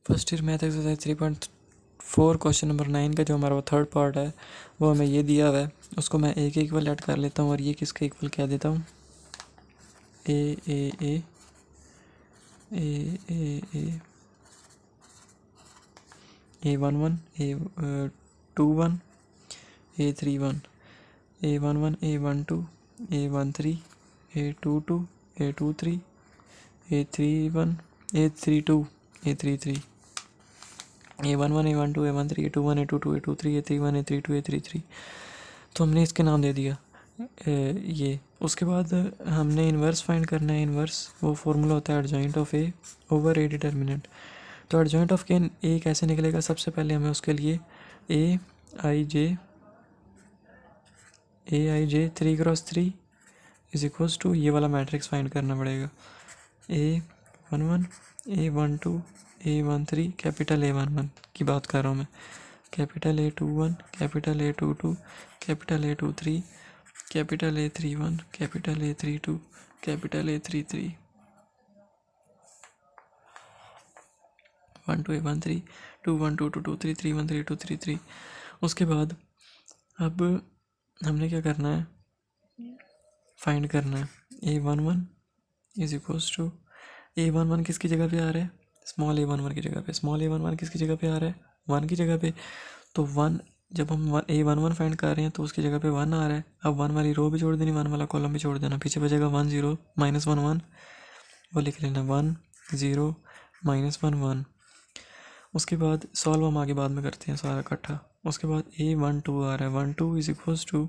First year math exercise 3.4 question number 9 का जो हमारा वो थर्ड पार्ट है वो हमें ये दिया हुआ है, उसको मैं ए के इक्वल ऐड कर लेता हूँ और ये किसके इक्वल कह देता हूँ, ए ए ए ए ए ए ए 1 1 ए 2 1 ए 3 1 ए 1 1 ए 1 2 ए 1 3 ए 2 2 ए 2 3 ए 3 1 ए 3 2 ए 3 3 ए 1 1 ए 1 2 ए 1 3 ए 2 1 ए 2 2 ए 2 3 ए 3 1 ए 3 2 ए 3 3। तो हमने इसके नाम दे दिया ये। उसके बाद हमने इन्वर्स फाइंड करना है। इन्वर्स वो फार्मूला होता है adjoint of A over A determinant. तो एडजॉइंट ऑफ ए कैसे निकलेगा, सबसे पहले हमें उसके लिए ए आई जे 3x3 इज इक्वल्स टू ये वाला मैट्रिक्स फाइंड करना पड़ेगा। ए 1 1 ए 1 2 ए 1 3 कैपिटल ए 1 1 की बात कर रहा हूँ मैं, capital A 2 1 capital A 2 2 capital A 2 3 capital A 3 1 capital A 3 2 capital A 3 3 1 2 ए 1 3 2 1 2 2 2 3 3 1 3 2 3 3। उसके बाद अब हमने क्या करना है, फाइंड करना है ए 1 1 इज इक्वल्स टू ए 1 1 किसकी जगह पे आ रहा है, स्मॉल ए 1 1 की जगह पे। स्मॉल ए 1 1 किसकी जगह पे आ रहा है, 1 की जगह पे। तो 1 जब हम ए 1 1 फाइंड कर रहे हैं तो उसकी जगह पे 1 आ रहा है। अब 1 वाली रो भी छोड़ देनी, 1 वाला कॉलम भी छोड़ देना, पीछे बचेगा 1 0 -1 1 वो लिख लेना 1 0 -1 1। उसके बाद सॉल्व हम आगे बाद में करते हैं सारा इकट्ठा। उसके बाद ए 1 2 आ रहा है, 1 2 is equals to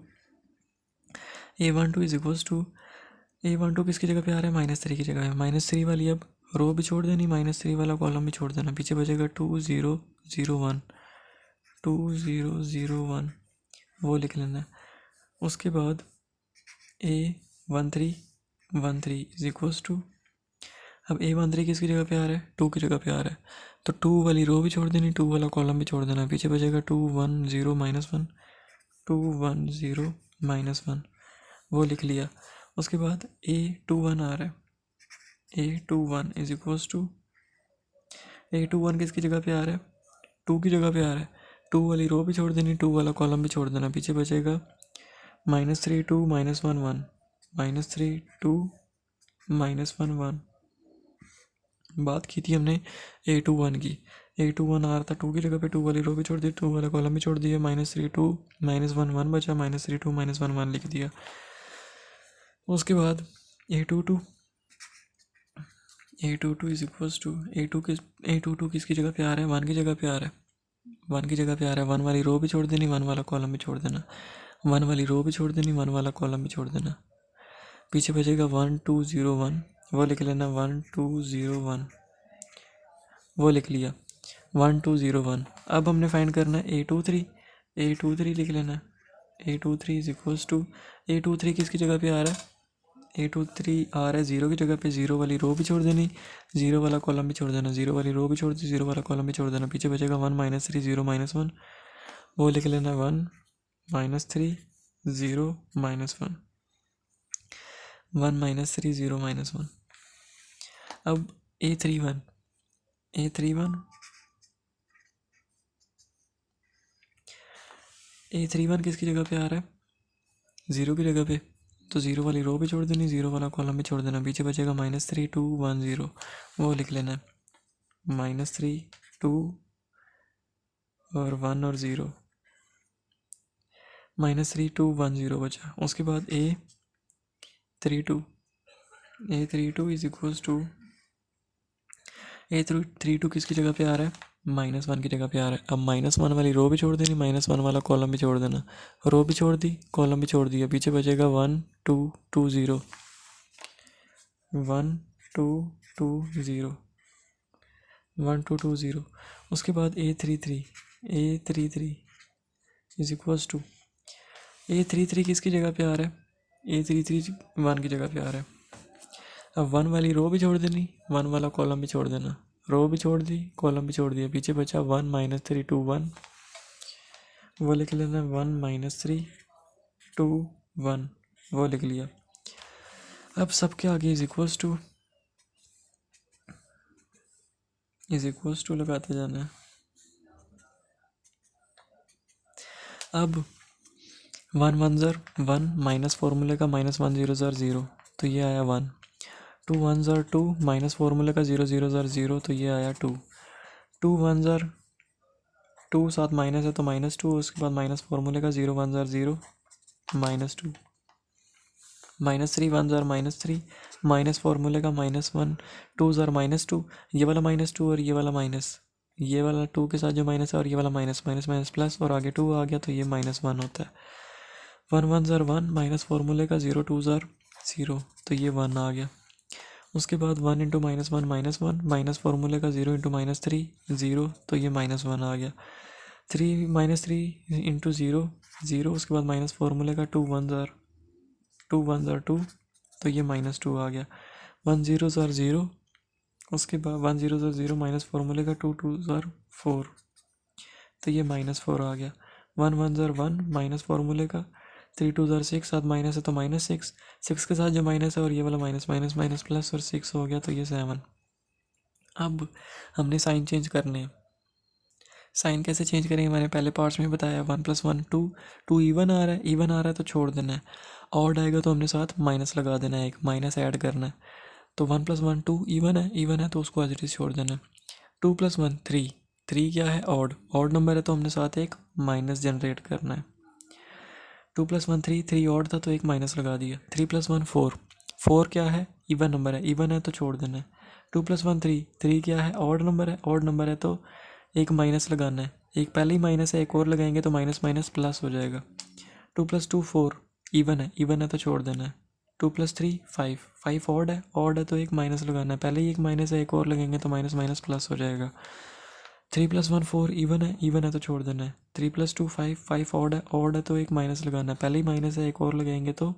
A 1 2 is equals to A 1 2 किसकी जगह पे आ रहा है, -3 की जगह है। -3 वाली अब रो भी छोड़ देनी, -3 वाला कॉलम भी छोड़ देना, पीछे बचेगा 2 0 0 1 2 0 0 1 वो लिख लेना है। उसके बाद ए 1 3 1 3 इज इक्वल्स टू, अब ए 1 3 किसकी जगह पे आ रहा है, 2 की जगह पे आ रहा है। तो 2 वाली रो भी छोड़ देनी, 2 वाला कॉलम भी छोड़ देना, पीछे बचेगा 2 1 0 -1 2 1 0 -1 वो लिख लिया। उसके बाद ए 2 1 आ रहा है, ए 2 1 इज इक्वल्स टू ए 2 1 किसकी जगह पे आ रहा है, 2 की जगह पे आ रहा है। 2 वाली रो भी छोड़ देनी, 2 वाला कॉलम भी छोड़ देना, पीछे बचेगा -3 2 -1 1 -3 2 -1 1। बात की थी हमने ए 2 1 की, ए 2 1 आ रहा था 2 की जगह पे, 2 वाली रो भी छोड़ दी, 2 वाला कॉलम भी छोड़ दिया, -3 2 -1 1 बचा, -3 2 -1 1 लिख दिया। उसके बाद ए 2 2 इज इक्वल्स टू ए 2 2 किसकी जगह पे आ रहा है, 1 की जगह पे आ रहा है, 1 की जगह पे आ रहा है। 1 वाली रो भी छोड़ देनी, 1 वाला कॉलम भी छोड़ देना, 1 वाली रो भी छोड़ देनी, 1 वाला कॉलम भी छोड़ देना, पीछे बचेगा 1 2 0 1 वो लिख लेना, 1 2 0 1 वो लिख लिया, 1 2 0 1। अब हमने फाइंड करना है ए 2 3 लिख लेना, ए 2 3 इज इक्वल्स टू ए 2 3 किसकी जगह पे आ रहा है, ए 2 3 आ रहा है 0 की जगह पे, 0 वाली रो भी छोड़ देनी, 0 वाला कॉलम भी छोड़ देना, 0 वाली रो भी छोड़ दी, 0 वाला कॉलम भी छोड़ देना, पीछे बचेगा 1 -3 0 -1 वो लिख लेना, 1 -3 0 -1 1 -3 0 -1। अब ए 3 1 किसकी जगह पे आ रहा है, 0 की जगह पे। तो 0 वाली रो भी छोड़ देनी, 0 वाला कॉलम भी छोड़ देना, पीछे बचेगा -3 2 1 0 वो लिख लेना है, -3 2 और 1 और 0 -3 2 1 0 बचा। उसके बाद ए 3 2 इज इक्वल्स टू ए 3 2 किसकी जगह पे आ रहा है, -1 की जगह पे आ रहा है। अब -1 वाली रो भी छोड़ देनी, -1 वाला कॉलम भी छोड़ देना, रो भी छोड़ दी, कॉलम भी छोड़ दिया, पीछे बचेगा 1 2 2 0 1 2 2 0 1 2 2 0। उसके बाद ए 3 3 इज इक्वल्स टू ए 3 3 किसकी जगह पे आ रहा है, ए 3 3 1 की जगह पे आ रहा है। अब 1 वाली रो भी छोड़ देनी, 1 वाला कॉलम भी छोड़ देना, रो भी छोड़ दी, कॉलम भी छोड़ दिया, पीछे बचा 1 -3 2 1 वो लिख लेना, 1 -3 2 1 वो लिख लिया। अब सबके आगे is equals to is equals to लगाते जाना है। अब 1 माइनस फॉर्मूले का -1 0 ज़र 0, तो ये आया 1। 2 1 ज़र 2 माइनस फॉर्मूले का 0 0 ज़र 0, तो ये आया 2। 2 1 ज़र 2 साथ माइनस है तो -2, उसके बाद माइनस फॉर्मूले का 0 1 ज़र 0 -2। -3 1 ज़र -3 माइनस फॉर्मूले का -1 2 ज़र -2, ये वाला -2 और ये वाला माइनस, ये वाला 2 के साथ जो माइनस है और ये वाला माइनस माइनस माइनस प्लस और आगे 2 आ गया तो ये -1 होता है। 1 1 ज़र 1 माइनस फॉर्मूले का 0 2 ज़र 0, तो ये 1 आ गया। उसके बाद 1 इंटू -1 -1 माइनस फॉर्मूले का 0 इंटू -3 0, तो ये -1 आ गया। 3 इंटू 0 0, उसके बाद माइनस फॉर्मूले का 2 1 ज़र 2, तो ये -2 आ गया। 1 0 ज़र 0, उसके बाद 1 0 ज़र 0 माइनस फॉर्मूले का 2 2 ज़र 4, तो ये -4 आ गया। 1 1 ज़र 1 माइनस फॉर्मूले का 3 2 ज़र 6, साथ माइनस है तो -6, 6 के साथ जो माइनस है और ये वाला माइनस माइनस माइनस प्लस और 6 हो गया तो ये 7। अब हमने साइन चेंज करने हैं। साइन कैसे चेंज करेंगे, मैंने पहले पार्ट्स में बताया। 1 + 1 2, 2 इवन आ रहा है तो छोड़ देना है, ऑड आएगा तो हमने साथ माइनस लगा देना है, एक माइनस ऐड करना है। तो 1 + 1 2 इवन है तो उसको एज इट इज छोड़ देना है। 2 + 1 3, 3 क्या है, ऑड नंबर है तो हमने साथ एक माइनस जनरेट करना है। 2 + 1 3, 3 ऑड था तो एक माइनस लगा दिया। 3 + 1 4, 4 क्या है, इवन नंबर है, इवन है तो छोड़ देना है। 2 + 1 3, 3 क्या है, ऑड नंबर है तो एक माइनस लगाना है, एक पहले ही माइनस है एक और लगाएंगे तो माइनस माइनस प्लस हो जाएगा। 2 + 2 4, इवन है तो छोड़ देना है। 2 + 3 5, 5 ऑड है तो एक माइनस लगाना है, पहले ही एक माइनस है एक और लगेंगे तो माइनस माइनस प्लस हो जाएगा। 3 + 1 4, इवन है तो छोड़ देना है। 3 + 2 5, 5 ऑड है तो एक माइनस लगाना है, पहले ही माइनस है एक और लगाएंगे तो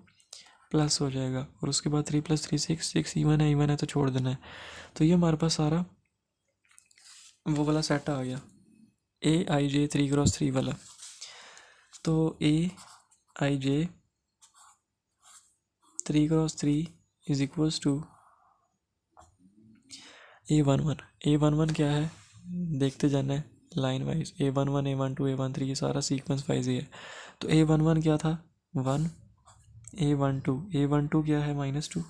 प्लस हो जाएगा। और उसके बाद 3 + 3 6, 6 इवन है तो छोड़ देना है। तो ये हमारे पास सारा वो वाला सेट आ गया, AIJ 3x3 वाला। तो AIJ 3x3 is equals to A11 क्या है, देखते जाना है line wise. A11 A12 A13 ये सारा सीक्वेंस वाइज ही है। तो A11 क्या था 1, A12 क्या है -2,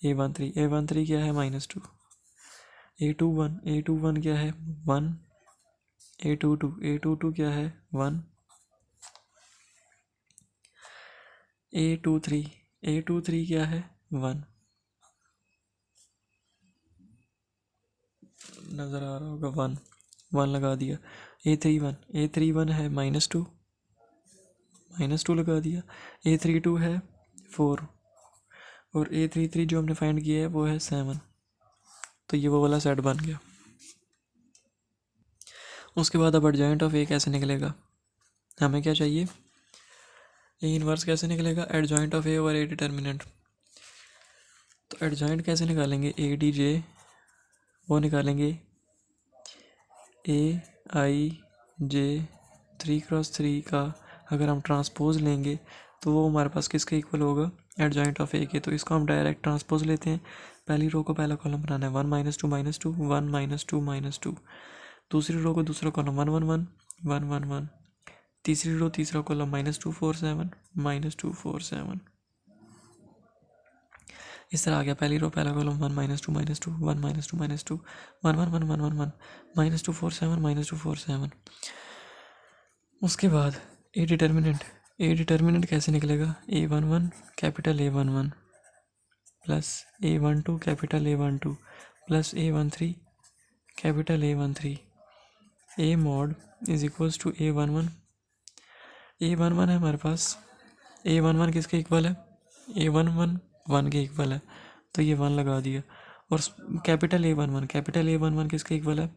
A13 क्या है -2, A21 क्या है 1, A22 क्या है 1, A23 क्या है 1, नज़र आ रहा होगा 1 लगा दिया। A31 है -2 लगा दिया। A32 है 4 और A33 जो हमने फाइंड किया है वो है 7। तो ये वो वाला सेट बन गया। उसके बाद अब एडजॉइंट ऑफ A कैसे निकलेगा, हमें क्या चाहिए, A इनवर्स कैसे निकलेगा, adjoint of A over A determinant. तो एडजॉइंट कैसे निकालेंगे, ADJ वो निकालेंगे AIJ 3x3 का अगर हम ट्रांसपोज लेंगे तो वो हमारे पास किसके इक्वल होगा, एडजॉइंट ऑफ A के। तो इसको हम डायरेक्ट ट्रांसपोज लेते हैं, पहली रो को पहला कॉलम बनाना है 1 -2 -2 1 -2 -2, दूसरी रो को दूसरा कॉलम 1 1 1 1 1 1, तीसरी रो तीसरा कॉलम -2 4 7 -2 4 7। इस तरह आ गया, पहली रो पहला कॉलम 1 -2 -2 1 -2 -2 1 1 1 1 1 1 -2 4 7 -2 4 7। उसके बाद ए डिटर्मिनेंट कैसे निकलेगा, A11 capital A11 plus A12 capital A12 plus A13 capital A13, A mod is equals to A11 है हमारे पास। A11 किसके इक्वल है, A11 1 के इक्वल है तो ये 1 लगा दिया। और कैपिटल A11 किसके इक्वल है,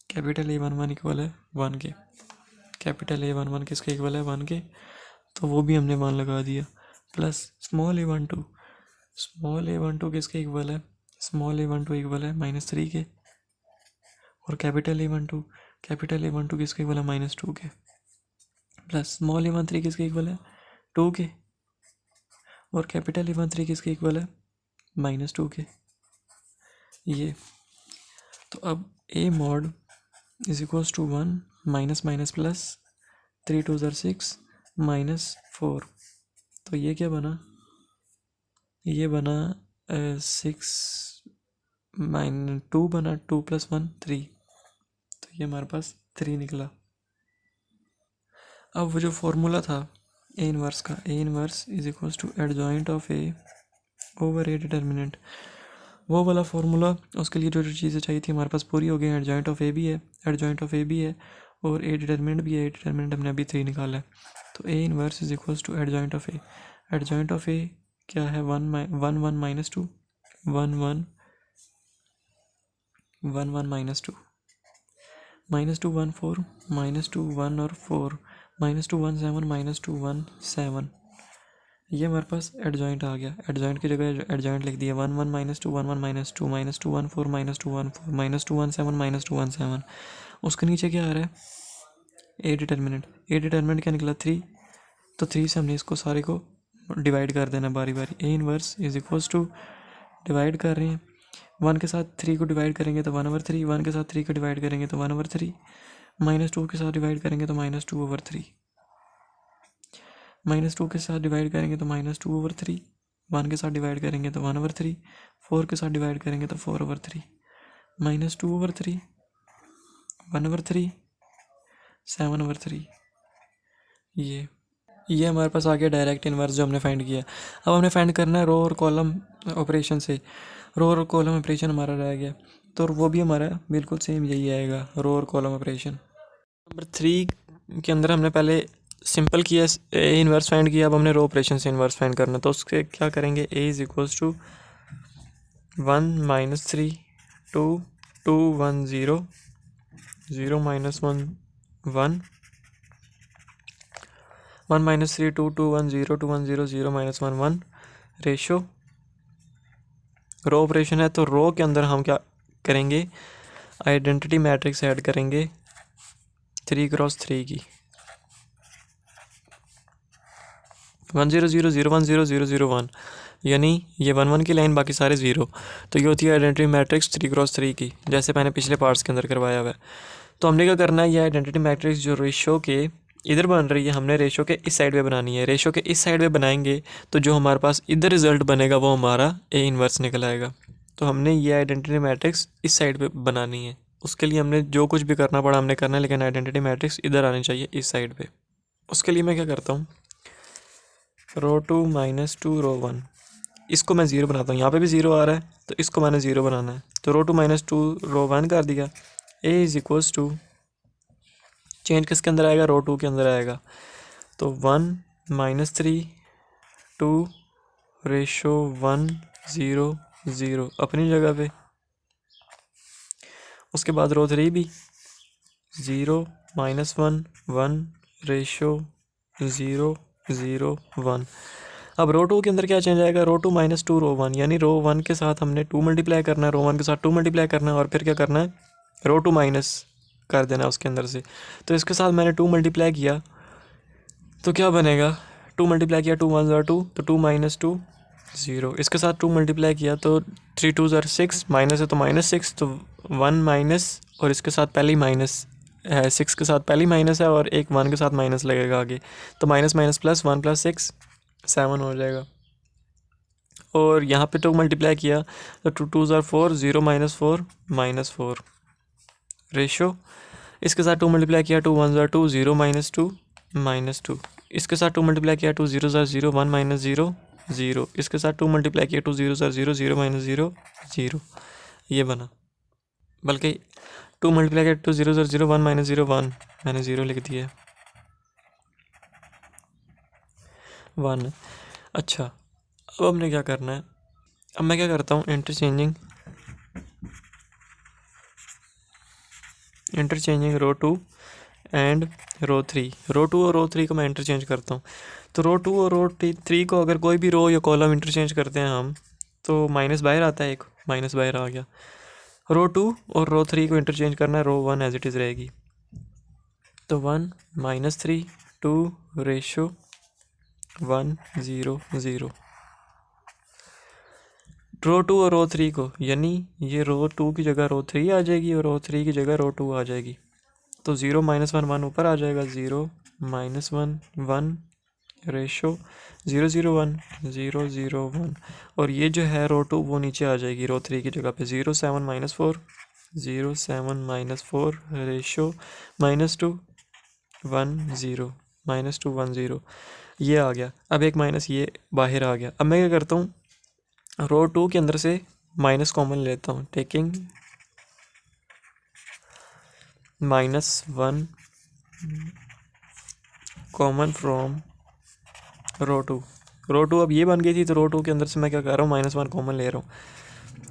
कैपिटल A11 इक्वल है 1 के, कैपिटल A11 किसके इक्वल है 1 के, तो वो भी हमने 1 लगा दिया। प्लस स्मॉल a12 किसके इक्वल है, स्मॉल a12 इक्वल है -3 के, और कैपिटल A12 किसके इक्वल है -2 के, प्लस स्मॉल a13 किसके इक्वल है 2 के, और कैपिटल A13 किसके इक्वल है -2 के। ये तो अब A mod is equals to 1 minus minus plus 3 2 6 -4। तो ये क्या बना, ये बना 6 -2 बना, 2 + 1 3। तो ये हमारे पास 3 निकला। अब वो जो फॉर्मूला था ए इनवर्स का, A inverse is equals to adjoint of A over A determinant, वो वाला फार्मूला, उसके लिए जो जो चीज़ें चाहिए थी हमारे पास पूरी हो गई। एडजॉइंट ऑफ ए भी है, एडजॉइंट ऑफ ए भी है, और ए डिटर्मिनेंट भी है। ए डिटर्मिनेंट हमने अभी 3 निकाला है। तो A inverse is equals to adjoint of A. Adjoint of A क्या है, 1 1 -2 1 1 -2 -1 -2 -2 -1 4 -2 1 और 4 -2 1 7 -2 1 7। ये हमारे पास एडजॉइंट आ गया। एडजॉइंट की जगह एडजॉइंट लिख दिया 1 1 -2 1 1 -2 -2 1 4 -2 1 4 -2 1 7 -2 1 7। उसके नीचे क्या आ रहा है, ए डिटर्मिनेंट। ए डिटर्मिनेंट क्या निकला 3। तो 3 से हमने इसको सारे को डिवाइड कर देना बारी बारी। A inverse is equals to, divide कर रहे हैं, 1 के साथ 3 को डिवाइड करेंगे तो 1/3, 1 के साथ 3 को डिवाइड करेंगे तो 1/3, -2 के साथ डिवाइड करेंगे तो -2/3, -2 के साथ डिवाइड करेंगे तो -2/3, 1 के साथ डिवाइड करेंगे तो 1/3, 4 के साथ डिवाइड करेंगे तो 4/3, -2/3, 1/3, 7/3। ये हमारे पास आ गया डायरेक्ट इनवर्स जो हमने फाइंड किया। अब हमने फाइंड करना है रो और कॉलम ऑपरेशन से। रो और कॉलम ऑपरेशन हमारा रह गया, तो वो भी हमारा बिल्कुल सेम यही आएगा, रो और कॉलम ऑपरेशन। नंबर 3 के अंदर हमने पहले सिंपल किया, ए इनवर्स फाइंड किया। अब हमने रो ऑपरेशन से इनवर्स फाइंड करना, तो उसके क्या करेंगे, ए is equals to 1 -3 2 2 1 0 0 -1 1 1 -3 2 2 1 0 2 1 0 0 -1 1 ratio. Row operation है, तो रो के अंदर हम क्या करेंगे, आइडेंटिटी मैट्रिक्स ऐड करेंगे 3 × 3 की, 1 0 0 0 1 0 0 0 1, यानी ये 1 1 की लाइन, बाकी सारे 0। तो ये होती है आइडेंटिटी मैट्रिक्स 3 × 3 की, जैसे मैंने पिछले पार्ट्स के अंदर करवाया हुआ है। तो हमने क्या करना है, ये आइडेंटिटी मैट्रिक्स जो रेशो के इधर बन रही है, हमने रेशो के इस साइड पे बनानी है। रेशो के इस साइड पे बनाएंगे तो जो हमारे पास इधर रिजल्ट बनेगा वो हमारा ए इनवर्स निकल आएगा। तो हमने ये आइडेंटिटी मैट्रिक्स इस साइड पे बनानी है। उसके लिए हमने जो कुछ भी करना पड़ा हमने करना है, लेकिन आइडेंटिटी मैट्रिक्स इधर आनी चाहिए इस साइड पे। उसके लिए मैं क्या करता हूँ, रो 2 -2 रो 1, इसको मैं 0 बनाता हूँ। यहाँ पे भी 0 आ रहा है, तो इसको मैंने 0 बनाना है। तो रो 2 -2 रो 1 कर दिया। ए इज इक्वल्स टू, चेंज किसके अंदर आएगा, रो 2 के अंदर आएगा। तो 1 -3 2 रेशो 1 0 0 अपनी जगह पे। उसके बाद रो 3 भी 0 -1 1 रेशो 0 0 1। अब रो 2 के अंदर क्या चेंज आएगा, रो 2 -2 रो 1, यानी रो 1 के साथ हमने 2 मल्टीप्लाई करना है, रो 1 के साथ 2 मल्टीप्लाई करना है, और फिर क्या करना है, रो 2 माइनस कर देना उसके अंदर से। तो इसके साथ मैंने 2 मल्टीप्लाई किया तो क्या बनेगा, 2 मल्टीप्लाई किया 2 1 ज़ार 2, तो 2 -2 0। इसके साथ 2 मल्टीप्लाई किया तो 3 2 ज़ार 6, माइनस है तो -6, तो 1 माइनस, और इसके साथ पहले ही माइनस है, 6 के साथ पहले ही माइनस है, और एक 1 के साथ माइनस लगेगा आगे, तो माइनस माइनस प्लस 1 + 6 7 हो जाएगा। और यहाँ पे 2 मल्टीप्लाई किया तो 2 2 ज़ार 4 0 -4 -4 रेशो। इसके साथ 2 मल्टीप्लाई किया 2 1 ज़ार 2 0 -2 -2। इसके साथ 2 मल्टीप्लाई किया 2 0 ज़ार 0 1 -0 0। इसके साथ 2 मल्टीप्लाई किया 2 0 ज़ार 0 0 -0 0। ये बना, बल्कि 2 मल्टीप्लाई किया 2 0 ज़ार 0 1 -0 1, मैंने 0 लिख दिया 1। अच्छा, अब हमने क्या करना है, अब मैं क्या करता हूँ, इंटरचेंजिंग रो 2 एंड रो 3। रो 2 और रो 3 को मैं इंटरचेंज करता हूँ। तो रो 2 और रो 3 को अगर कोई भी रो या कॉलम इंटरचेंज करते हैं हम, तो माइनस बाहर आता है, एक माइनस बाहर आ गया। रो 2 और रो 3 को इंटरचेंज करना है, रो 1 एज इट इज़ रहेगी। तो 1 -3 2 रेशो 1 0 0। रो 2 और रो 3 को, यानी ये रो 2 की जगह रो 3 आ जाएगी और रो 3 की जगह रो 2 आ जाएगी। तो 0 -1 1 ऊपर आ जाएगा, 0 -1 1 रेशो 0 0 1 0 0 1, और ये जो है रो 2 वो नीचे आ जाएगी रो 3 की जगह पे, 0 7 -4 0 7 -4 रेशो -2 1 0 -2 1 0, ये आ गया। अब एक माइनस ये बाहर आ गया। अब मैं क्या करता हूँ, रो 2 के अंदर से माइनस कॉमन लेता हूँ, टेकिंग -1 कॉमन फ्रॉम रो 2। रो 2 अब ये बन गई थी, तो रो 2 के अंदर से मैं क्या कर रहा हूँ, -1 कॉमन ले रहा हूँ।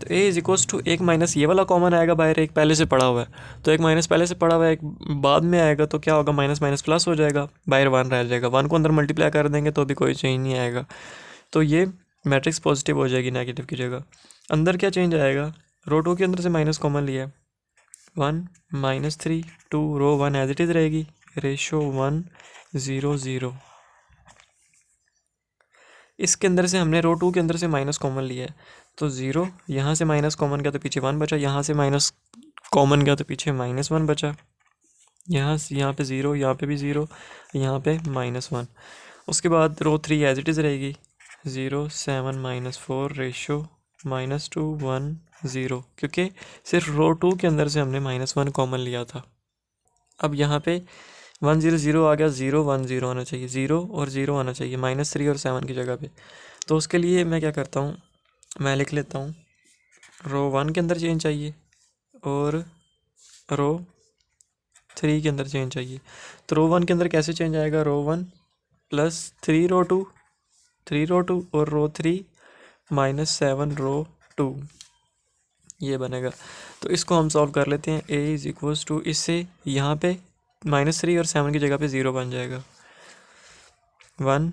तो ए इज इक्वल्स टू, एक माइनस ये वाला कॉमन आएगा बाहर, एक पहले से पड़ा हुआ है, तो एक माइनस पहले से पड़ा हुआ है, एक बाद में आएगा, तो क्या होगा, माइनस माइनस प्लस हो जाएगा, बाहर 1 रह जाएगा। 1 को अंदर मल्टीप्लाई कर देंगे तो भी कोई चेंज नहीं आएगा, तो ये मैट्रिक्स पॉजिटिव हो जाएगी नेगेटिव की जगह। अंदर क्या चेंज आएगा, रो 2 के अंदर से माइनस कॉमन लिया, 1 -3 2, रो 1 एज इट इज़ रहेगी, रेशो 1 0 0। इसके अंदर से हमने रो 2 के अंदर से माइनस कॉमन लिया है, तो 0, यहाँ से माइनस कॉमन गया तो पीछे 1 बचा, यहाँ से माइनस कॉमन गया तो पीछे -1 बचा, यहाँ पे 0, यहाँ पे भी 0, यहाँ पे -1। उसके बाद रो 3 एज इट इज़ रहेगी, 0 7 -4 रेशो -2 1 0, क्योंकि सिर्फ रो 2 के अंदर से हमने -1 कॉमन लिया था। अब यहाँ पे 1 0 0 आ गया, 0 1 0 आना चाहिए, 0 और 0 आना चाहिए, -3 और 7 की जगह पे। तो उसके लिए मैं क्या करता हूँ, मैं लिख लेता हूँ रो 1 के अंदर चेंज चाहिए और रो 3 के अंदर चेंज चाहिए। तो रो 1 के अंदर कैसे चेंज आएगा, रो 1 प्लस 3 रो 2 3 रो 2 और रो 3 -7 रो 2, ये बनेगा। तो इसको हम सॉल्व कर लेते हैं। a इज इक्वल्स टू, इससे यहाँ पे -3 और 7 की जगह पे 0 बन जाएगा। 1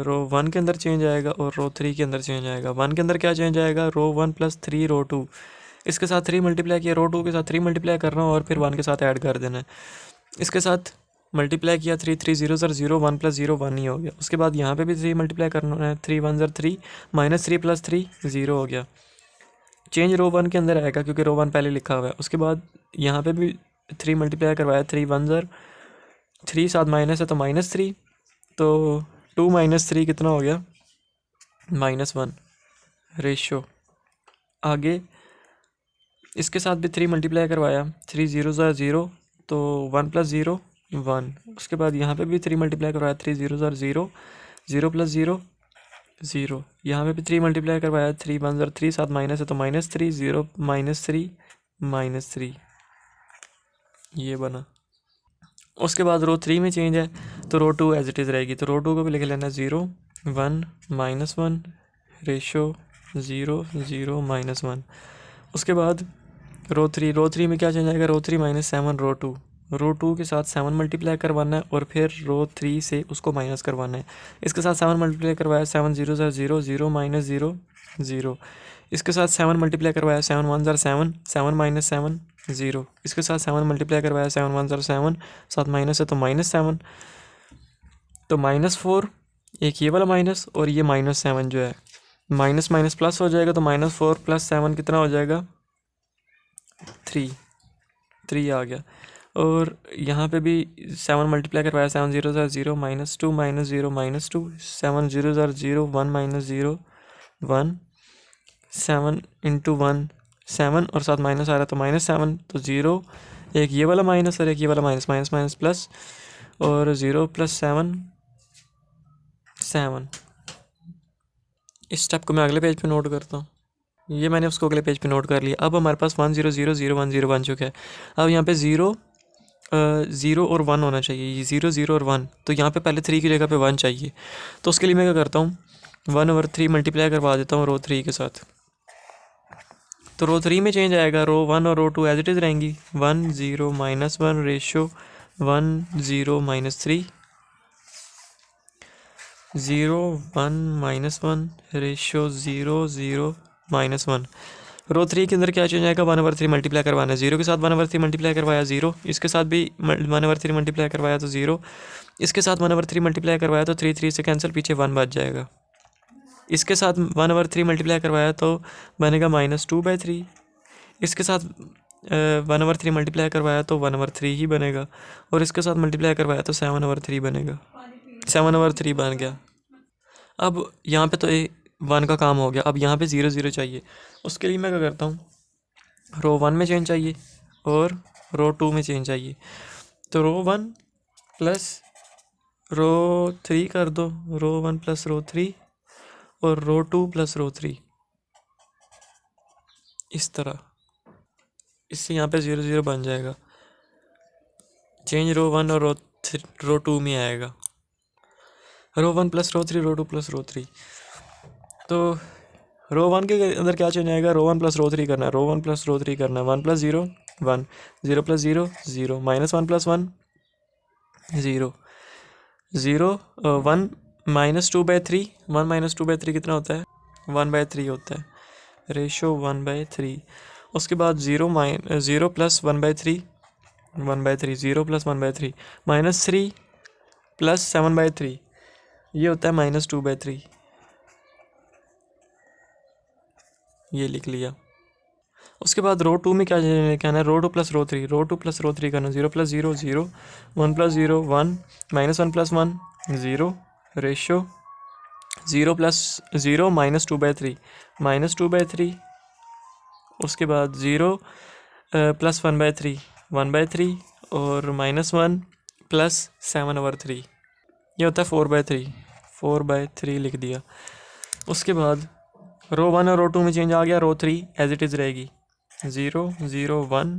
रो 1 के अंदर चेंज आएगा और रो 3 के अंदर चेंज आएगा। 1 के अंदर क्या चेंज आएगा, रो 1 प्लस 3 रो 2, इसके साथ 3 मल्टीप्लाई किया, रो 2 के साथ 3 मल्टीप्लाई करना और फिर 1 के साथ ऐड कर देना है। इसके साथ मल्टीप्लाई किया, 3 3 0 0 0 1 प्लस 0 1 ही हो गया। उसके बाद यहाँ पे भी 3 मल्टीप्लाई करना है, 3 1 3 -3 प्लस 3 0 हो गया। चेंज रो 1 के अंदर आएगा क्योंकि रो 1 पहले लिखा हुआ है। उसके बाद यहाँ पे भी 3 मल्टीप्लाई करवाया, 3 1 3 साथ माइनस है तो -3, तो 2 -3 कितना हो गया, -1 रेशो। आगे इसके साथ भी 3 मल्टीप्लाई करवाया, 3 0 0 तो 1 प्लस 0 1। उसके बाद यहाँ पे भी 3 मल्टीप्लाई करवाया, 3 0 0 0 प्लस 0 0। यहाँ पे भी 3 मल्टीप्लाई करवाया, 3 1 3 साथ माइनस है तो -3 0 -3 -3, ये बना। उसके बाद रो 3 में चेंज है तो रो 2 एज इट इज़ रहेगी, तो रो 2 को भी लिख लेना, 0 1 -1 रेशो 0 0 -1। उसके बाद रो 3 में क्या चेंज आएगा, रो 3 -7 रो 2 के साथ 7 मल्टीप्लाई करवाना है और फिर रो 3 से उसको माइनस करवाना है। इसके साथ 7 मल्टीप्लाई करवाया, 7 0 0 0 0 -0 0। इसके साथ 7 मल्टीप्लाई करवाया, 7 1 7 7 -7 0। इसके साथ 7 मल्टीप्लाई करवाया, 7 1 7 साथ माइनस है तो -7, तो -4, एक ये वाला माइनस और ये -7 जो है, माइनस माइनस प्लस हो जाएगा, तो -4 + 7 कितना हो जाएगा, 3 आ गया। और यहाँ पे भी 7 मल्टीप्लाई करवाया, 7 0 0 0 -2 -0 -2 7 0 0 0 1 -0 1 7 × 1 7 और साथ माइनस आ रहा तो -7, तो 0, एक ये वाला माइनस और एक ये वाला माइनस, माइनस माइनस प्लस, और 0 + 7 7। इस स्टेप को मैं अगले पेज पे नोट करता हूँ, ये मैंने उसको अगले पेज पे नोट कर लिया। अब हमारे पास 1 0 0 0 1 0 बन चुका है। अब यहाँ पे 0 और 1 होना चाहिए, 0 0 और 1, तो यहाँ पे पहले 3 की जगह पे 1 चाहिए। तो उसके लिए मैं क्या करता हूँ, 1/3 मल्टीप्लाई करवा देता हूँ रो 3 के साथ, तो रो 3 में चेंज आएगा, रो 1 और रो 2 एज इट इज़ रहेंगी, 1 0 -1 रेशो 1 0 -3 0 1 -1 रेशो 0 0 -1। रो 3 के अंदर क्या चेंज आएगा, 1/3 मल्टीप्लाई करवाना है, 0 के साथ 1/3 मल्टीप्लाई करवाया 0, इसके साथ भी 1/3 मल्टीप्लाई करवाया तो 0, इसके साथ 1/3 मल्टीप्लाई करवाया तो 3 3 से कैंसिल, पीछे 1 बच जाएगा। इसके साथ 1/3 मल्टीप्लाई करवाया तो बनेगा -2/3। इसके साथ 1/3 मल्टीप्लाई करवाया तो 1/3 ही बनेगा, और इसके साथ मल्टीप्लाई करवाया तो 7/3 बनेगा। 7/3 बन गया। अब यहाँ पे तो 1 का काम हो गया। अब यहाँ पे 0 0 चाहिए। उसके लिए मैं क्या करता हूँ, रो 1 में चेंज चाहिए और रो 2 में चेंज चाहिए। तो रो 1 प्लस रो 3 कर दो, रो 1 प्लस रो 3 और रो 2 प्लस रो 3, इस तरह। इससे यहाँ पे 0 0 बन जाएगा। चेंज रो 1 और रो 2 में आएगा। रो 1 प्लस रो 3, रो 2 प्लस रो 3। तो रो 1 के अंदर क्या चेंज आएगा, रो 1 प्लस रो 3 करना है, रो 1 प्लस रो 3 करना है। 1 प्लस 0 1, 0 प्लस 0 0, -1 प्लस 1 0, 0 1 -2/3। 1 -2/3 कितना होता है, 1/3 होता है, रेशो 1/3। उसके बाद 0 प्लस 1/3, 1/3, 0 प्लस 1/3, -3 प्लस 7/3, ये होता है -2/3। ये लिख लिया। उसके बाद रो 2 में क्या कहना है, रो 2 प्लस रो 3, रो 2 प्लस रो 3 करना। 0 plus 0 0, 1 plus 0 1, -1 plus 1 0, ratio 0 plus 0 -2/3, -2/3। उसके बाद 0 प्लस 1/3, 1/3 और -1 प्लस 7/3, ये होता है 4/3, 4/3 लिख दिया। उसके बाद रो 1 और रो 2 में चेंज आ गया, रो 3 एज इट इज़ रहेगी। 0 0 1,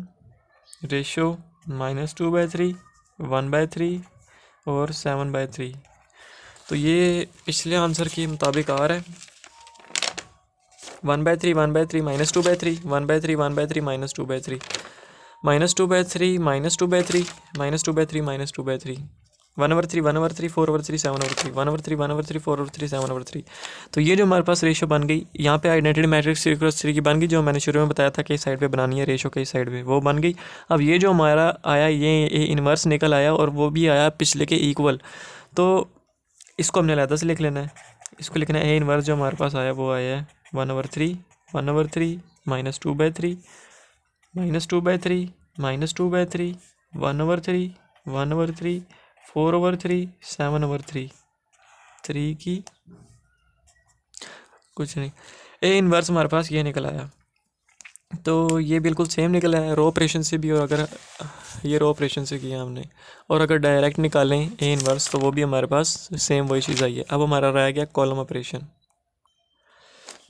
रेशो -2/3, 1/3 और 7/3। तो ये पिछले आंसर के मुताबिक आ रहा है। 1/3 1/3 -2/3, 1/3 1/3 -2/3, -2/3 -2/3 -2/3 -2/3, 1/3 1/3 4/3 7/3, 1/3 1/3 4/3 7/3। तो ये जो हमारे पास रेशो बन गई, यहाँ पे आइडेंटिटी मैट्रिक्स 3 की बन गई, जो मैंने शुरू में बताया था कि साइड पे बनानी है रेशो कई साइड पे, वो बन गई। अब ये जो हमारा आया, ये इन्वर्स निकल आया और वो भी आया पिछले के इक्वल। तो इसको हमने अलग से लिख लेना है। इसको लिखना है, ए इन्वर्स जो हमारे पास आया वो आया है 1/3 1/3 -2/3 -2/3 -2/3 1/3 1/3 4/3 7/3, 3 की कुछ नहीं। ए इन्वर्स हमारे पास ये निकल आया। तो ये बिल्कुल सेम निकला है रो ऑपरेशन से भी, और अगर ये रो ऑपरेशन से किया हमने, और अगर डायरेक्ट निकालें ए इन्वर्स तो वो भी हमारे पास सेम वही चीज़ आई है। अब हमारा रह गया कॉलम ऑपरेशन।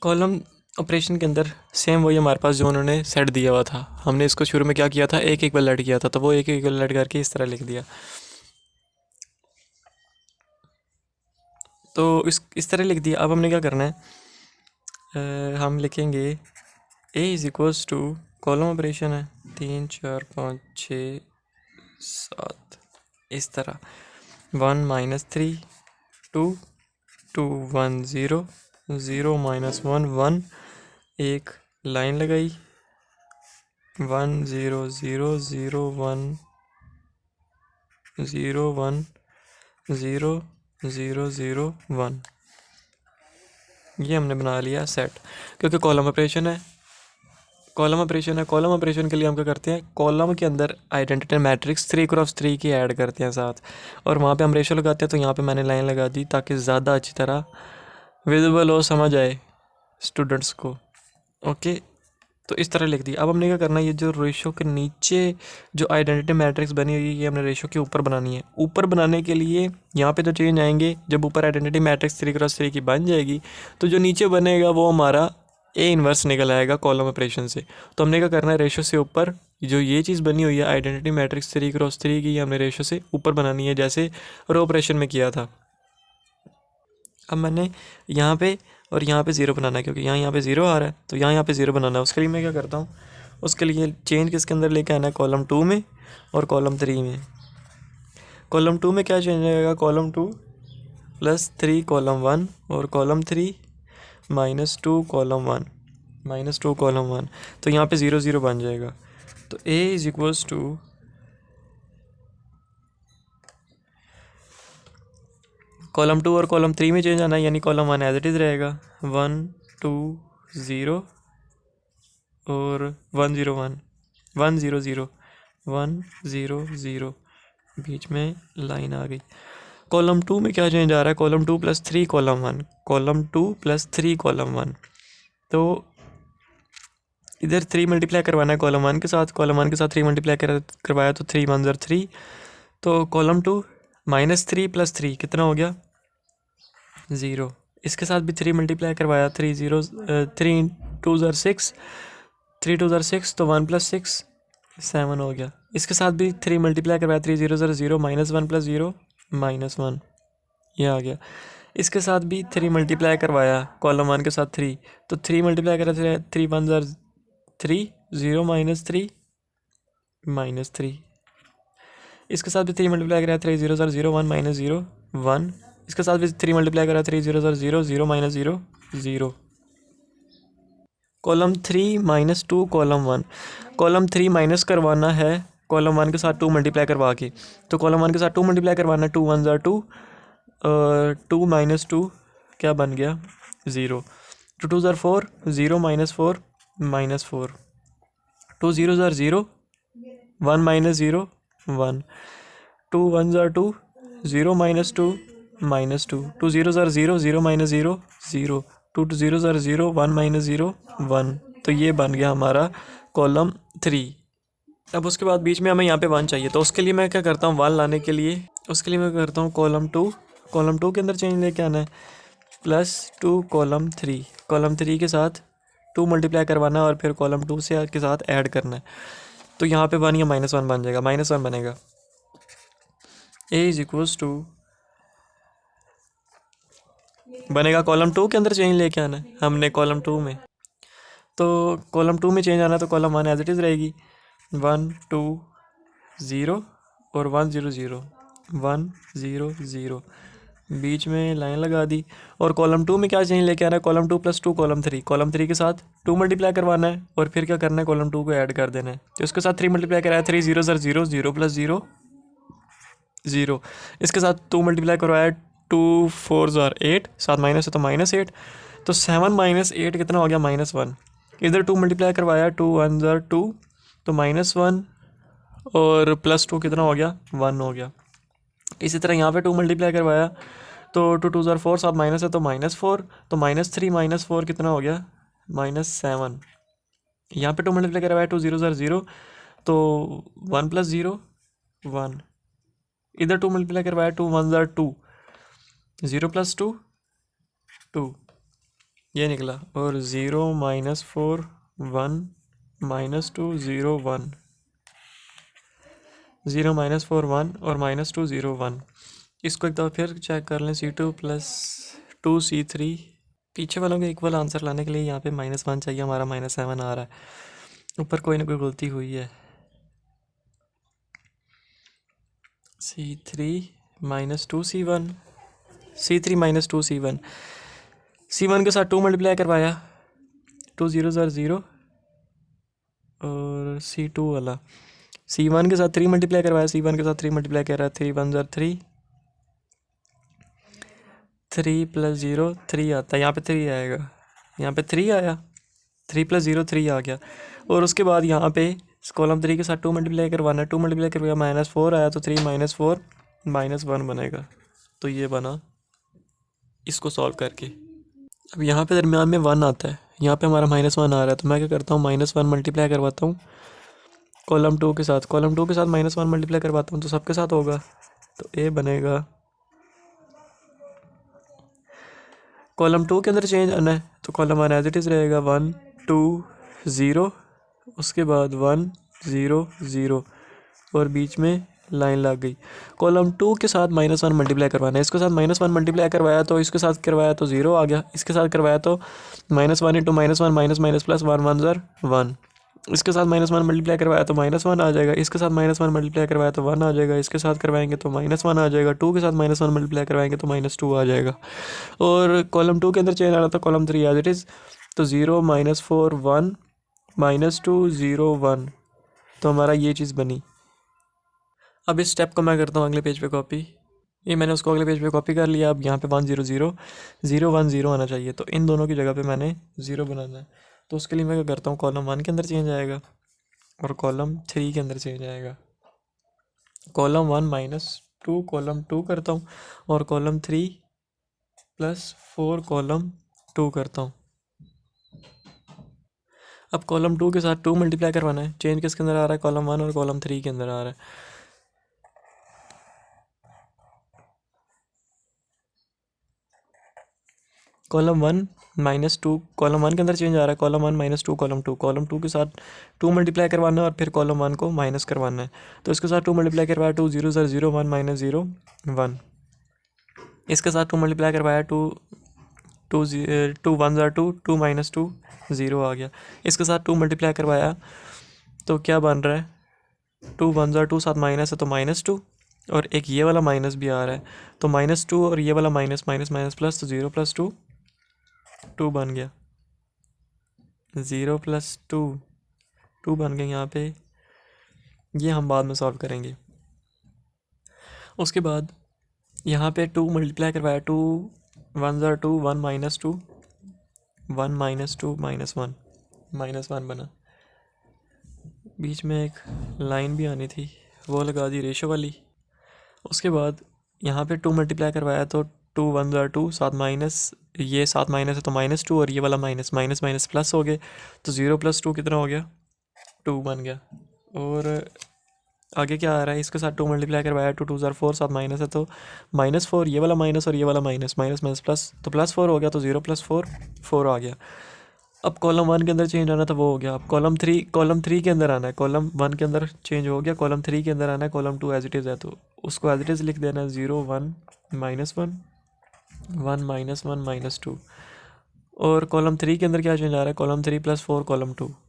कॉलम ऑपरेशन के अंदर सेम वही हमारे पास जो उन्होंने सेट दिया हुआ था। हमने इसको शुरू में क्या किया था, एक एक लेट किया था, तो वो एक एक लेट करके इस तरह लिख दिया। तो इस तरह लिख दिया। अब हमने क्या करना है, हम लिखेंगे A is equals to, column operation है 3 4 5 6 7, इस तरह 1 -3 2 2 1 0 0 -1 1, एक लाइन लगाई 1 0 0 0 1 0 1 0 0 0 1। ये हमने बना लिया सेट, क्योंकि कॉलम ऑपरेशन है। कॉलम ऑपरेशन के लिए हम क्या करते हैं, कॉलम के अंदर आइडेंटिटी मैट्रिक्स 3x3 की ऐड करते हैं साथ, और वहाँ पे हम रेशो लगाते हैं। तो यहाँ पे मैंने लाइन लगा दी ताकि ज़्यादा अच्छी तरह विजिबल हो, समझ आए स्टूडेंट्स को। ओके, तो इस तरह लिख दी। अब हमने क्या करना है, ये जो रेशो के नीचे जो आइडेंटिटी मैट्रिक्स बनी हुई है, ये हमने रेशो के ऊपर बनानी है। ऊपर बनाने के लिए यहाँ पे जो चेंज आएंगे, जब ऊपर आइडेंटिटी मैट्रिक्स 3x3 की बन जाएगी, तो जो नीचे बनेगा वो हमारा ए इन्वर्स निकल आएगा कॉलम ऑपरेशन से। तो हमने क्या करना है, रेशो से ऊपर जो ये चीज़ बनी हुई है आइडेंटिटी मैट्रिक्स 3x3 की, हमने रेशो से ऊपर बनानी है, जैसे रो ऑपरेशन में किया था। अब मैंने यहाँ पे और यहाँ पे 0 बनाना है, क्योंकि यहाँ पे 0 आ रहा है, तो यहाँ पे 0 बनाना है। उसके लिए मैं क्या करता हूँ, उसके लिए चेंज किसके अंदर लेके आना है, कॉलम 2 में और कॉलम 3 में। कॉलम 2 में क्या चेंज आएगा, कॉलम 2 +3 कॉलम 1 और कॉलम 3 -2 कॉलम 1, -2 कॉलम 1। तो यहाँ पे 0 0 बन जाएगा। तो A is equals to column 2 और कॉलम 3 में चेंज आना है, यानी कॉलम 1 एज इट इज़ रहेगा 1 2 0 और 1 0 1 1 0 0 1 0 0, बीच में लाइन आ गई। कॉलम 2 में क्या चेंज आ रहा है, column 2 plus 3 column 1, column 2 plus 3 column 1। तो इधर 3 मल्टीप्लाई करवाना है कॉलम 1 के साथ, कॉलम 1 के साथ 3 मल्टीप्लाई करवाया तो 3 1 3। तो कॉलम 2 -3 + 3 कितना हो गया 0। इसके साथ भी 3 मल्टीप्लाई करवाया, 3 0 3 2 6, 3 2 6 तो 1 + 6 7 हो गया। इसके साथ भी 3 मल्टीप्लाई करवाया, 3 0 0 0 -1 + 0 -1, ये आ गया। इसके साथ भी 3 मल्टीप्लाई करवाया कॉलम 1 के साथ 3, तो 3 मल्टीप्लाई करा 3 1 3 0 -3 -3। इसके साथ भी 3 मल्टीप्लाई करा 3 0 0 1 -0 1। इसके साथ भी 3 मल्टीप्लाई करा 3 0 0 0 -0 0। कॉलम 3 -2 कॉलम 1, कॉलम 3 माइनस करवाना है कॉलम 1 के साथ 2 मल्टीप्लाई करवा के। तो कॉलम 1 के साथ 2 मल्टीप्लाई करवाना है, 2 1 2 2 -2 क्या बन गया 0, 2 2 4 0 -4 -4, 2 0 0 1 -0 1, 2 1 2 0 -2 -2, 2 0 0 0 -0 0, 2 0 0 1 -0 1। तो ये बन गया हमारा कॉलम 3। अब उसके बाद बीच में हमें यहाँ पे 1 चाहिए, तो उसके लिए मैं क्या करता हूँ 1 लाने के लिए उसके लिए मैं करता हूँ कॉलम 2 के अंदर चेंज लेके आना है, +2 कॉलम 3, कॉलम 3 के साथ 2 मल्टीप्लाई करवाना है और फिर कॉलम 2 से के साथ ऐड करना है। तो यहाँ पे 1 या -1 बन जाएगा, -1 बनेगा। A = बनेगा कॉलम 2 के अंदर चेंज लेके आना है हमने कॉलम 2 में। तो कॉलम 2 में चेंज आना है तो कॉलम 1 एज इट इज़ रहेगी 1 2 0 और 1 0 0 1 0 0, बीच में लाइन लगा दी। और कॉलम 2 में क्या चेंज लेके आना है, कॉलम 2 + 2 कॉलम 3 के साथ 2 मल्टीप्लाई करवाना है और फिर क्या करना है कॉलम 2 को ऐड कर देना है। तो इसके साथ 3 मल्टीप्लाई कराया, 3 0 0 0 0 + 0 0। इसके साथ 2 मल्टीप्लाई करवाया, 2 4 8, साथ माइनस है तो -8, तो 7 -8 कितना हो गया -1। इधर 2 मल्टीप्लाई करवाया, 2 1 2 तो -1 और +2 कितना हो गया 1 हो गया। इसी तरह यहाँ पे 2 मल्टीप्लाई करवाया तो 2 2 4, साथ माइनस है तो -4, तो -3 -4 कितना हो गया -7। यहाँ पे 2 मल्टीप्लाई करवाया 2 0 0 तो 1 + 0 1। इधर 2 मल्टीप्लाई करवाया 2 1 2 0 + 2 2, ये निकला। और 0 -4 1 -2 0 1, 0 -4 1 और -2 0 1। इसको एक दफ़ा फिर चेक कर लें, C2 + 2 C3। पीछे वालों के इक्वल आंसर लाने के लिए यहाँ पे -1 चाहिए, हमारा -7 आ रहा है, ऊपर कोई ना कोई गलती हुई है। C3 -2 C1, C3 -2 C1, C1 के साथ 2 मल्टीप्लाई करवाया, 2 0 0 और C2 वाला C1 के साथ 3 मल्टीप्लाई करवाया, C1 के साथ 3 मल्टीप्लाई कर रहा है, 3 1 3 3 + 0 3 आता है, यहाँ पे 3 आएगा, यहाँ पे 3 आया, 3 + 0 3 आ गया। और उसके बाद यहाँ पे कॉलम 3 के साथ 2 मल्टीप्लाई करवाना है, 2 मल्टीप्लाई करवाया -4 आया, तो 3 -4 -1 बनेगा। तो ये बना इसको सॉल्व करके। अब यहाँ पे दरमियान में 1 आता है, यहाँ पे हमारा -1 आ रहा है, तो मैं क्या करता हूँ -1 मल्टीप्लाई करवाता हूँ कॉलम 2 के साथ, कॉलम 2 के साथ -1 मल्टीप्लाई करवाता हूँ तो सबके साथ होगा, तो A बनेगा। कॉलम 2 के अंदर चेंज आना है तो कॉलम 1 एज इट इज़ रहेगा 1 2 0, उसके बाद 1 0 0 और बीच में लाइन लग गई। कॉलम 2 के साथ -1 मल्टीप्लाई करवाना है, इसके साथ -1 मल्टीप्लाई करवाया तो इसके साथ करवाया तो 0 आ गया, इसके साथ करवाया तो -1 × -1 माइनस प्लस 1 1 1, इसके साथ -1 मल्टीप्लाई करवाया तो -1 आ जाएगा, इसके साथ -1 मल्टीप्लाई करवाया तो 1 आ जाएगा, इसके साथ करवाएंगे तो -1 आ जाएगा, 2 के साथ -1 मल्टीप्लाई करवाएंगे तो -2 आ जाएगा। और कॉलम 2 के अंदर चेंज आना था कॉलम 3 एज इट इज़, तो 0 -4 1 -2 0 1, तो हमारा ये चीज़ बनी। अब इस स्टेप को मैं करता हूँ अगले पेज पे कॉपी। ये मैंने उसको अगले पेज पे कॉपी कर लिया। अब यहाँ पे 1 0 0 0 1 0 आना चाहिए, तो इन दोनों की जगह पे मैंने 0 बनाना है। तो उसके लिए मैं क्या करता हूँ, कॉलम 1 के अंदर चेंज आएगा और कॉलम 3 के अंदर चेंज आएगा। कॉलम 1 -2 कॉलम 2 करता हूँ और कॉलम 3 +4 कॉलम 2 करता हूँ। अब कॉलम 2 के साथ 2 मल्टीप्लाई करवाना है। चेंज किसके अंदर आ रहा है, कॉलम 1 और कॉलम 3 के अंदर आ रहा है। कॉलम 1 -2 कॉलम 1 के अंदर चेंज आ रहा है, कॉलम 1 -2 कॉलम 2 के साथ 2 मल्टीप्लाई करवाना है और फिर कॉलम 1 को माइनस करवाना है। तो इसके साथ 2 मल्टीप्लाई करवाया, 2 0 0 1 -0 1। इसके साथ 2 मल्टीप्लाई करवाया, 2 2 2 1 2 2 -2 0 आ गया। इसके साथ 2 मल्टीप्लाई करवाया तो क्या बन रहा है, 2 1 2 साथ माइनस है तो -2 और एक ये वाला माइनस भी आ रहा है, तो -2 और ये वाला माइनस माइनस माइनस प्लस, तो 0 + 2 2 बन गया। 0 + 2 2 बन गए यहाँ पे। ये हम बाद में सॉल्व करेंगे। उसके बाद यहाँ पे 2 मल्टीप्लाई करवाया, 2 1 2 1 -2 1 -2 -1 -1 बना। बीच में एक लाइन भी आनी थी, वो लगा दी रेशो वाली। उसके बाद यहाँ पे 2 मल्टीप्लाई करवाया तो 2 1 2 साथ माइनस, ये साथ माइनस है तो -2 और ये वाला माइनस माइनस माइनस प्लस हो गए, तो 0 + 2 कितना हो गया, 2 बन गया। और आगे क्या आ रहा है, इसके साथ 2 मल्टीप्लाई करवाया, 2 2 4 साथ माइनस है तो -4, ये वाला माइनस और ये वाला माइनस माइनस माइनस प्लस, तो +4 हो गया, तो 0 + 4 4 आ गया। अब कॉलम 1 के अंदर चेंज आना था, वो हो गया। अब कॉलम 3 के अंदर आना है। कॉलम 1 के अंदर चेंज हो गया, कॉलम 3 के अंदर आना है। कॉलम 2 एज इट इज़ है तो उसको एज इट इज़ लिख देना है, 0 1 -1 1 -1 -2। और कॉलम 3 के अंदर क्या चेंज आ रहा है, कॉलम 3 + 4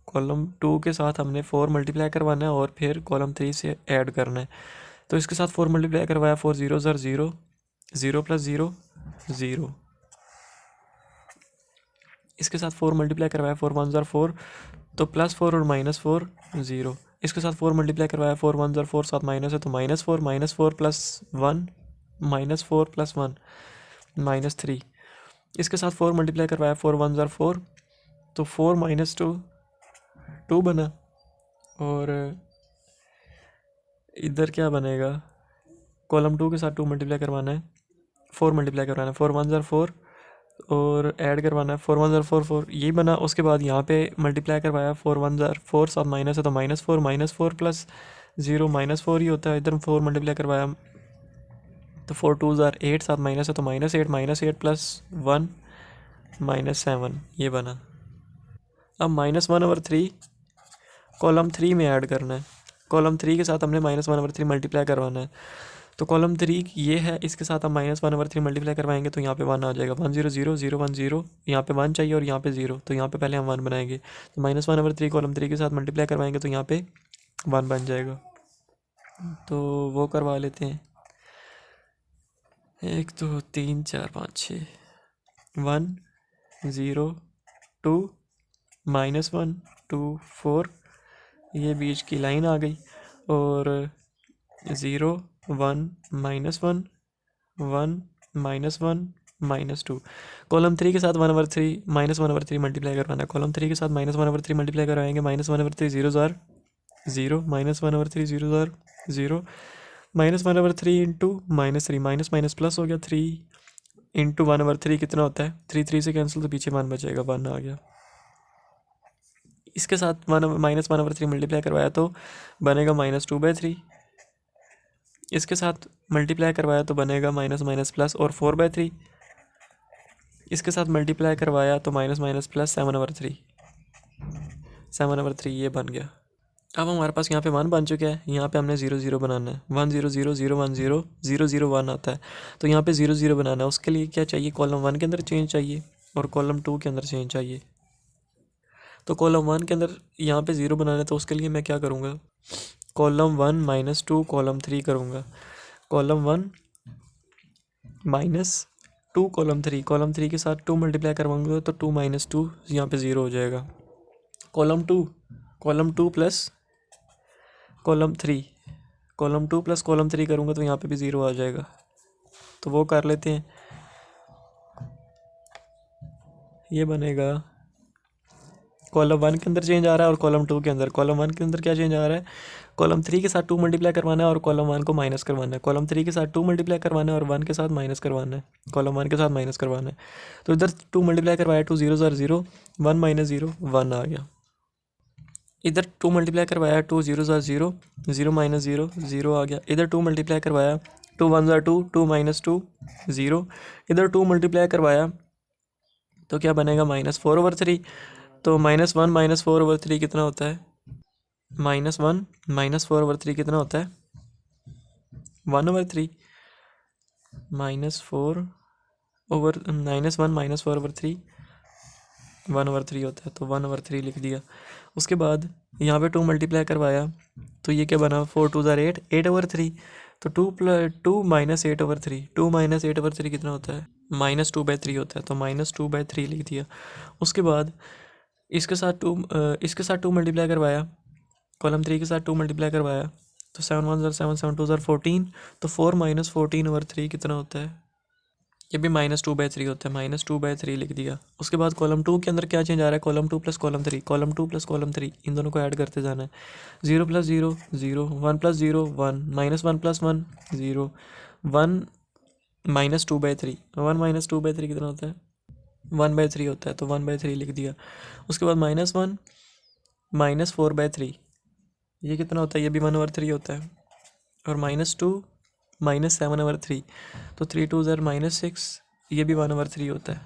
कॉलम 2 के साथ हमने 4 मल्टीप्लाई करवाना है और फिर कॉलम 3 से ऐड करना है। तो इसके साथ 4 मल्टीप्लाई करवाया, 4 0 0 0 + 0 0। इसके साथ 4 मल्टीप्लाई करवाया, 4 1 4 तो +4 और -4 0। इसके साथ 4 मल्टीप्लाई करवाया, 4 1 4 साथ माइनस है तो -4 -4 + 1 -4 + 1 -3। इसके साथ 4 मल्टीप्लाई करवाया, 4 1 4 तो 4 -2 2 बना। और इधर क्या बनेगा, कॉलम 2 के साथ 2 मल्टीप्लाई करवाना है, 4 मल्टीप्लाई करवाना है, 4 1 4 और ऐड करवाना है, 4 1 4 4 यही बना। उसके बाद यहाँ पे मल्टीप्लाई करवाया, 4 1 4 साथ माइनस है तो -4 + 0 -4 ही होता है। इधर 4 मल्टीप्लाई करवाया तो 4 2 8 साथ माइनस है तो -8 + 1 -7 ये बना। अब -1/3 कॉलम 3 में ऐड करना है। कॉलम 3 के साथ हमने -1/3 मल्टीप्लाई करवाना है। तो कॉलम 3 ये है, इसके साथ हम -1/3 मल्टीप्लाई करवाएंगे तो यहाँ पे 1 आ जाएगा। 1 0 0 0 1 0, यहाँ पे 1 चाहिए और यहाँ पे 0, तो यहाँ पे पहले हम 1 बनाएंगे। तो -1/3 कॉलम 3 के साथ मल्टीप्लाई करवाएंगे तो यहाँ पे 1 बन जाएगा। तो वो करवा लेते हैं, 1 2 3 4 5 6 1 0 2 -1 2 4, ये बीच की लाइन आ गई। और 0 1 -1 1 -1 -2। कॉलम 3 के साथ 1/3 -1/3 मल्टीप्लाई करवाना है। कॉलम 3 के साथ -1/3 मल्टीप्लाई करवाएंगे, -1/3 0 ज़ार 0 -1/3 0 ज़ार 0 -1/3 इंटू -3 माइनस माइनस प्लस हो गया, 3 इंटू 1/3 कितना होता है, 3 3 से कैंसिल तो पीछे 1 बचेगा, 1 आ गया। इसके साथ -1/3 मल्टीप्लाई करवाया तो बनेगा -2/3। इसके साथ मल्टीप्लाई करवाया तो बनेगा माइनस माइनस प्लस और 4/3। इसके साथ मल्टीप्लाई करवाया तो माइनस माइनस प्लस 7/3 7/3 ये बन गया। अब हमारे पास यहाँ पे 1 बन चुका है, यहाँ पे हमने 0 0 बनाना है। 1 0 0 0 1 0 0 0 1 आता है, तो यहाँ पे 0 0 बनाना है। उसके लिए क्या चाहिए, कॉलम 1 के अंदर चेंज चाहिए और कॉलम 2 के अंदर चेंज चाहिए। तो कॉलम 1 के अंदर यहाँ पे 0 बनाना है, तो उसके लिए मैं क्या करूँगा, कॉलम 1 -2 कॉलम 3 करूँगा। कॉलम 1 -2 कॉलम 3 के साथ 2 मल्टीप्लाई करवाऊंगा तो 2 -2 यहाँ पे 0 हो जाएगा। Column 2 plus column 3 column 2 plus column 3 करूँगा तो यहाँ पे भी 0 आ जाएगा। तो वो कर लेते हैं। ये बनेगा कॉलम 1 के अंदर चेंज आ रहा है और कॉलम 2 के अंदर। कॉलम 1 के अंदर क्या चेंज आ रहा है, कॉलम 3 के साथ 2 मल्टीप्लाई करवाना है और कॉलम 1 को माइनस करवाना है। कॉलम 3 के साथ 2 मल्टीप्लाई करवाना है और 1 के साथ माइनस करवाना है, कॉलम 1 के साथ माइनस करवाना है। तो इधर 2 मल्टीप्लाई करवाया, 2 0 0 0, 1 माइनस 0 1 आ गया। इधर 2 मल्टीप्लाई करवाया, 2 0 0 0 माइनस 0 0 आ गया। इधर 2 मल्टीप्लाई करवाया, 2 1 2, 2 माइनस 2 0। इधर 2 मल्टीप्लाई करवाया तो क्या बनेगा, -4/3। तो -1 -4/3 कितना होता है, -1 -4/3 कितना होता है, 1/3। -4 ओवर -1 -4/3 1/3 होता है, तो 1/3 लिख दिया। उसके बाद यहाँ पे 2 मल्टीप्लाई करवाया तो ये क्या बना, 4 2 8 8/3। तो 2 माइनस 8/3, 2 माइनस 8/3 कितना होता है, -2/3 होता है, तो -2/3 लिख दिया। उसके बाद इसके साथ 2 मल्टीप्लाई करवाया, कॉलम 3 के साथ 2 मल्टीप्लाई करवाया तो 7 1 7 7 2 14। तो 4 -14/3 कितना होता है, ये भी -2/3 होता है, -2/3 लिख दिया। उसके बाद कॉलम 2 के अंदर क्या चेंज आ रहा है, column 2 plus column 3, column 2 plus column 3, इन दोनों को ऐड करते जाना है। 0 + 0 0, 1 + 0 1, -1 + 1 0, 1 -2/3, 1 -2/3 कितना होता है, 1/3 होता है, तो 1/3 लिख दिया। उसके बाद -1 -4/3, ये कितना होता है, ये भी 1/3 होता है। और -2 -7/3, तो 3 2 -6, ये भी 1/3 होता है,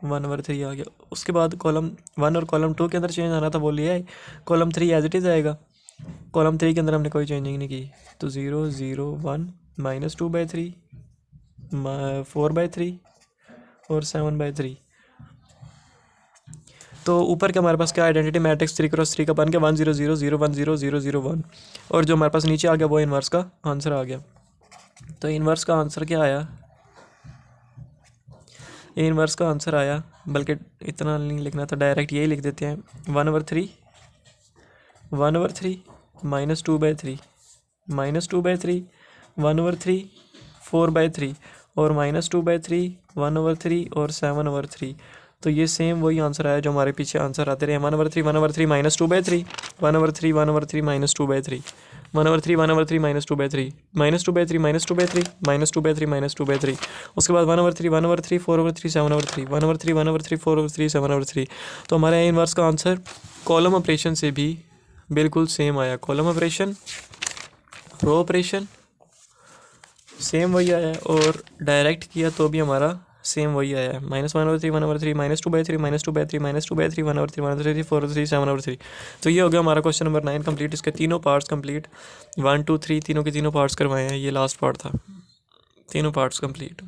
1/3 आ गया। उसके बाद कॉलम 1 और कॉलम 2 के अंदर चेंज आना था, वो लिया है। कॉलम 3 एज इट इज़ आएगा, कॉलम 3 के अंदर हमने कोई चेंजिंग नहीं की, तो 0 0 1 -2/3 4/3 और 7/3। तो ऊपर के हमारे पास क्या आइडेंटिटी मैट्रिक्स 3 × 3 का बन गया 1 0 0 0 1 0 0 0 1। और जो हमारे पास नीचे आ गया वो इन्वर्स का आंसर आ गया। तो इन्वर्स का आंसर क्या आया, इन्वर्स का आंसर आया, बल्कि इतना नहीं लिखना था, डायरेक्ट यही लिख देते हैं, 1/3 1/3 -2/3 -2/3 1/3 4/3 और -2/3 1/3 और 7/3। तो ये सेम वही आंसर आया जो हमारे पीछे आंसर आते रहे, 1/3 1/3 -2/3 1/3 1/3 -2/3 1/3 1/3 -2/3 -2/3 -2/3 -2/3 -2/3। उसके बाद 1/3 1/3 4/3 7/3 1/3 1/3 4/3 7/3। तो हमारे इन्वर्स का आंसर कॉलम ऑपरेशन से भी बिल्कुल सेम आया। Column operation, row operation same वही आया है और डायरेक्ट किया तो भी हमारा सेम वही आया है, -1/3 1/3 -2/3 -2/3 -2/3 1/3 1/3 4/3 7/3। तो ये हो गया हमारा क्वेश्चन नंबर 9 कंप्लीट। इसके तीनों पार्ट्स कंप्लीट, 1 2 3 तीनों के तीनों पार्ट्स करवाए हैं, ये लास्ट पार्ट था, तीनों पार्ट्स कंप्लीट।